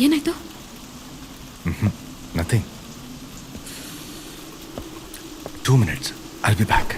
ಏನಾಯ್ತು? Nothing. 2 minutes. I'll be back.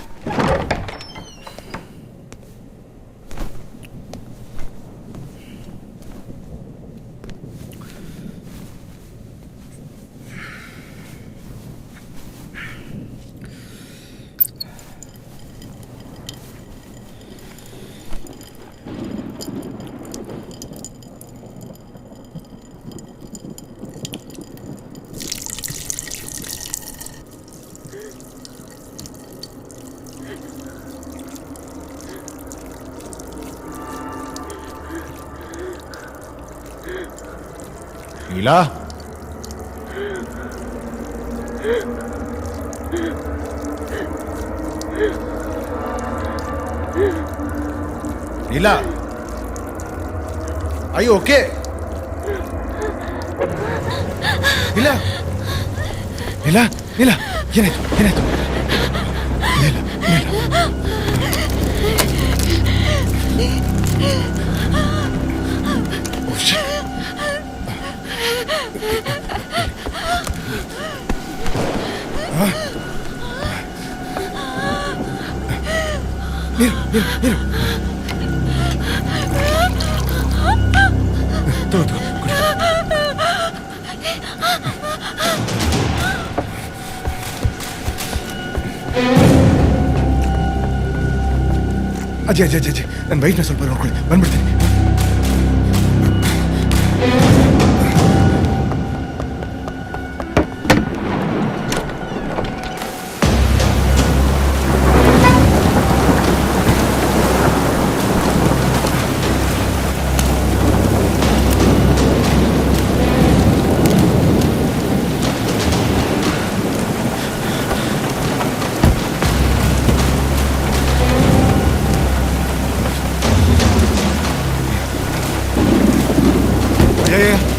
Neela, Neela, are you okay? Neela, Neela, Neela, ಏನಾಯ್ತು? ಏನಾಯ್ತು? ನೀಲಾ, ನೀಲಾ. Oh, shit. ನೀರು ತಗೋ ಕುಡಿ. ಅಜ್ಜಿ ಅಜ್ಜಿ ಅಜ್ಜಿ ನನ್ನ ವೈಫ್ನ ಸ್ವಲ್ಪ ನೋಡ್ಕೊಳ್ಳಿ, ಬಂದ್ಬಿಡ್ತೀನಿ.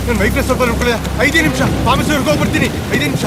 ನನ್ನ ವೈಫ್ನ ಸ್ವಲ್ಪ ನೋಡ್ಕೊಳ್ಳಿ. 5 ನಿಮಿಷ ಫಾರ್ಮಸಿವರೆಗೆ ಹೋಗ್ಬಿಡ್ತೀನಿ. 5 ನಿಮಿಷ.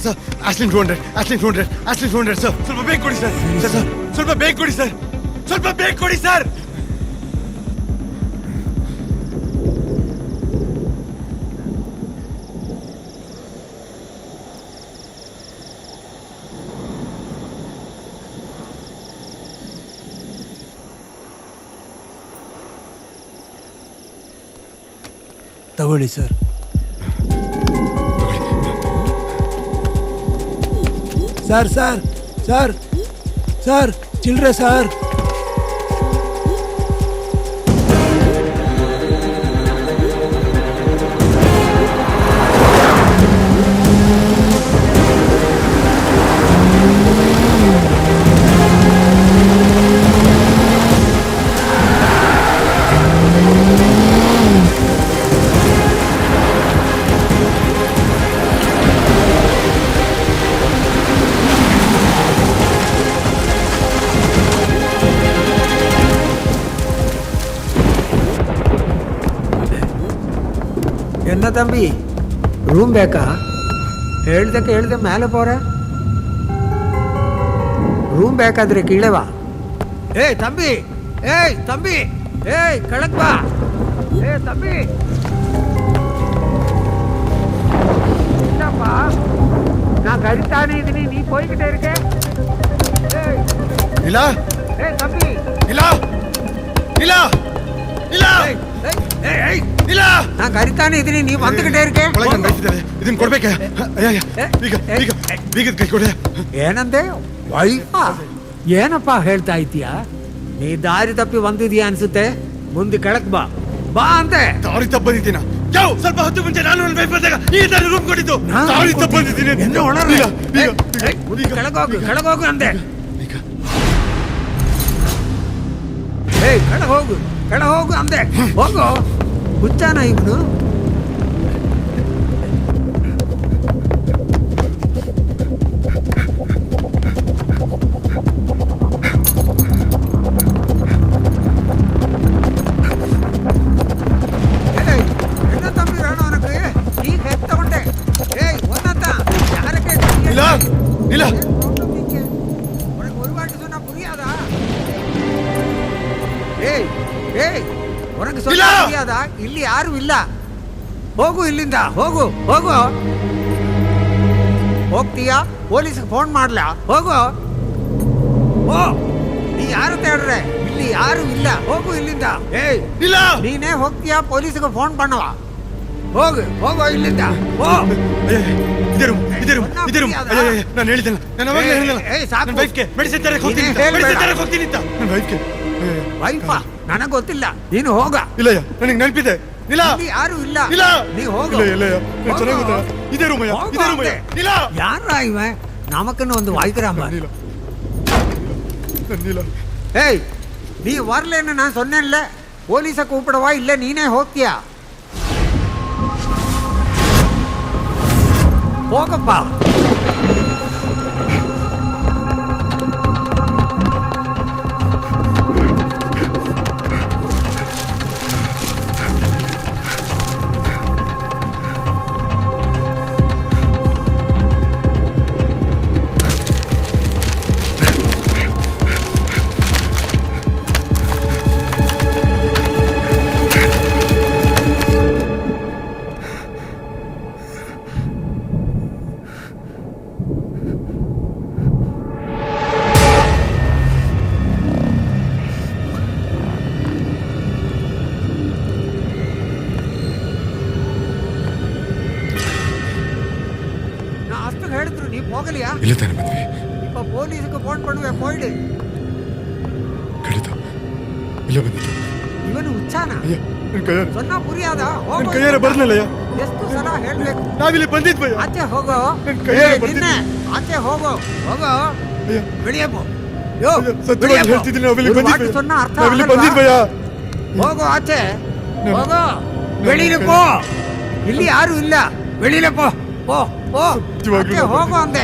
ಸರ್ ಆಸ್ಲಿನ್ 200 ಸರ್, ಸ್ವಲ್ಪ ಬೇಗ ಕೊಡಿ ಸರ್. ಸರ್ ಸ್ವಲ್ಪ ಬೇಗ ಕೊಡಿ ಸರ್, ಸ್ವಲ್ಪ ಬೇಗ ಕೊಡಿ ಸರ್. ತಗೊಳ್ಳಿ sir. Sir sir sir sir children sir. என்ன தம்பி ரூம் பேக்கா? ಹೇಳ್ದೆ ಮೇಲೆ போற ರೂಮ್ ಬೇಕಾದ್ರೆ ಕೀಳೆವಾ. ಏಯ್ ತಂಬಿ, ಏಯ್ ತಂಬಿ, ಏಯ್ ಕೆಳಗ್ ಬಾ. ಏ ತಂಬಿ, ಇಲ್ಲಪ್ಪ, ನಾ ಕರಿತಾನೆ ಇದೀನಿ, ನೀ போய்கிட்டே இருக்க. ಏಯ್ ಇಲ್ಲ ಏಯ್ ತಂಬಿ, ಇಲ್ಲ ಇಲ್ಲ ಇಲ್ಲ ಏಯ್ ಏಯ್ ಏಯ್ ಇಲ್ಲ ನಾ ಕರಿತಾನೆ ಇದೀನಿ, ನೀ ಬಂದ್கிட்டே இருக்க. ಒಳಗೆ ನಾನು ಬೈತಿದ್ದಾರೆ, ಇದನ್ನ ಕೊಡ್ಬೇಕಾ? ಈಗ ಈಗ ಬೀಗದ ಕೈ ಕೊಡೆ. ಏನಂದೆ? ವೈಫ ಏನಪ್ಪ ಹೇಳ್ತಾ ಇದ್ದೀಯಾ? ನೀ ದಾರಿ ತಪ್ಪಿ ಬಂದಿದ್ಯಾ ಅನ್ಸುತ್ತೆ. ಮುಂದೆ ಕೆಳಕ್ ಬಾ, ಬಾ ಅಂತೆ. ದಾರಿ ತಪ್ಪ ಬಂದಿದ್ದೀನ? ಯಾವ ಸ್ವಲ್ಪ ಹೊತ್ತು ಮುಂಚೆ ನಾನು ನನ್ನ ವೈಫ್ ಬಂದಾಗ ಈ ತರ ರೂಮ್ ಕೊಟ್ಟಿದ್ದು. ದಾರಿ ತಪ್ಪ ಬಂದಿದ್ದೀನಿ. ಎನ್ನು ಒಳಗೆ? ಈಗ ಈಗ ಈಗ ಕೆಳಗೋಗು, ಕೆಳಗೋಗು ಅಂದೆ. ಈಗ ಏಯ್ ಕೆಳಗೋಗು, ಕೆಳಗೋಗು ಅಂದೆ. ಹೋಗು. ಹುಚ್ಚಾನ ಇವನು? இல்ல இல்ல உனக்கு ஒரு வாட்டி சொன்னா புரியாதா? ஏய் ஏய் உனக்கு சொன்னா புரியாதா? ಇಲ್ಲಿ ಯಾರು ಇಲ್ಲ. ಹೋಗು ಇಲ್ಲಿಂದ, ಹೋಗು ಹೋಗು. ಹೋಗ್ತೀಯಾ? ಪೊಲೀಸ್ಗೆ ಫೋನ್ ಮಾಡ್ಲಾ? ಹೋಗು. ಓ ನೀ ಯಾರು ತೇಡ್ರೆ? ಇಲ್ಲಿ ಯಾರು ಇಲ್ಲ. ಹೋಗು ಇಲ್ಲಿಂದ. ಏಯ್ ಇಲ್ಲ ನೀನೇ ಹೋಗ್ತೀಯಾ? ಪೊಲೀಸ್ಗೆ ಫೋನ್ பண்ணுವ. ಹೋಗು ಹೋಗು ಇಲ್ಲಿಂದ. ಓ ಇದೇರು ನಾನು ಹೇಳಿದ್ದಲ್ಲ, ನಾನು ಅವಾಗಲೇ ಹೇಳಿದ್ದಲ್ಲ, ನನ್ನ ವೈಫ್ಗೆ ಮೆಡಿಸಿನ್ ತರಕ್ಕೆ ಹೋಗ್ತೀನಿ ಅಂತ, ಮೆಡಿಸಿನ್ ತರಕ್ಕೆ ಹೋಗ್ತೀನಿ ಅಂತ. ನನ್ನ ವೈಫ್ಗೆ ವೈಫಾ ನನಗೆ ಗೊತ್ತಿಲ್ಲ, ನೀನು ಹೋಗ. ಇಲ್ಲಯ್ಯ, ನನಗೆ ನೆನಪಿದೆ. ಇಲ್ಲ ಇಲ್ಲಿ ಯಾರು ಇಲ್ಲ. ಇಲ್ಲ ನೀ ಹೋಗು. ಇಲ್ಲ ಇಲ್ಲಯ್ಯ, ನಾನು ಚೆನ್ನಾಗಿ ಗೊತ್ತಾ? ಇದೇ ರೂಮಯ್ಯ, ಇದೇ ರೂಮಯ್ಯ. ಇಲ್ಲ ಯಾರ ಇವ? ನಮಕನ್ನು ಒಂದು ವಾಯ್ಕರಾಮ. ಇಲ್ಲ ಇಲ್ಲ ಏಯ್ ನೀ வரலன்னு நான் சொன்னேன்ல, போலீஸை கூப்பிடவா இல்ல நீனே ಹೋಗ್ತೀಯಾ? ಹೋಗಪ್ಪ. ಹೇಳಿದ್ರು ನೀ ಹೋಗಲಿಯಾ? ಇಲ್ಲ ತಾನೆ ಬಂದ್ವಿ. இப்ப போலீஸ்க்கு ಫೋನ್ பண்ணுವೆ, போயிடு. ಖಂಡಿತ ಇಲ್ಲ ಬಂದಿತ್ತು. ಇವನು ಹುಚ್ಚಾನ? ಅಯ್ಯ ನನ್ನ ಕೈಯಾರ ಸೊನ್ನ ಪುರಿಯಾದ? ನನ್ನ ಕೈಯಾರ ಬರ್ಲಿಲ್ಲಯ್ಯ. ಎಷ್ಟು ಸಲ ಹೇಳ್ಬೇಕು? ನಾವಿಲ್ಲಿ ಬಂದಿದ್ವಯ್ಯ. ಆಚೆ ಹೋಗೋ. ನನ್ನ ಕೈಯಾರ ಬರ್ತಿದ್ದೆ. ಆಚೆ ಹೋಗೋ, ಹೋಗೋ. ಅಯ್ಯ ಬೆಳಿಯಪ್ಪ. ಯೋ ಸತ್ಯವಾಗಿ ಹೇಳ್ತಿದ್ದೀನಿ, ನಾವಿಲ್ಲಿ ಬಂದಿದ್ವಿ. ಸೊನ್ನ ಅರ್ಥ ನಾವಿಲ್ಲಿ ಬಂದಿದ್ವಯ್ಯ. ಹೋಗೋ ಆಚೆ ಹೋಗೋ. ಬೆಳಿಲಿ ಪೋ, ಇಲ್ಲಿ ಯಾರು ಇಲ್ಲ. ಬೆಳಿಲೆ ಪೋ, ಪೋ ಪೋ. ಹೋಗೋ ಅಂದೆ.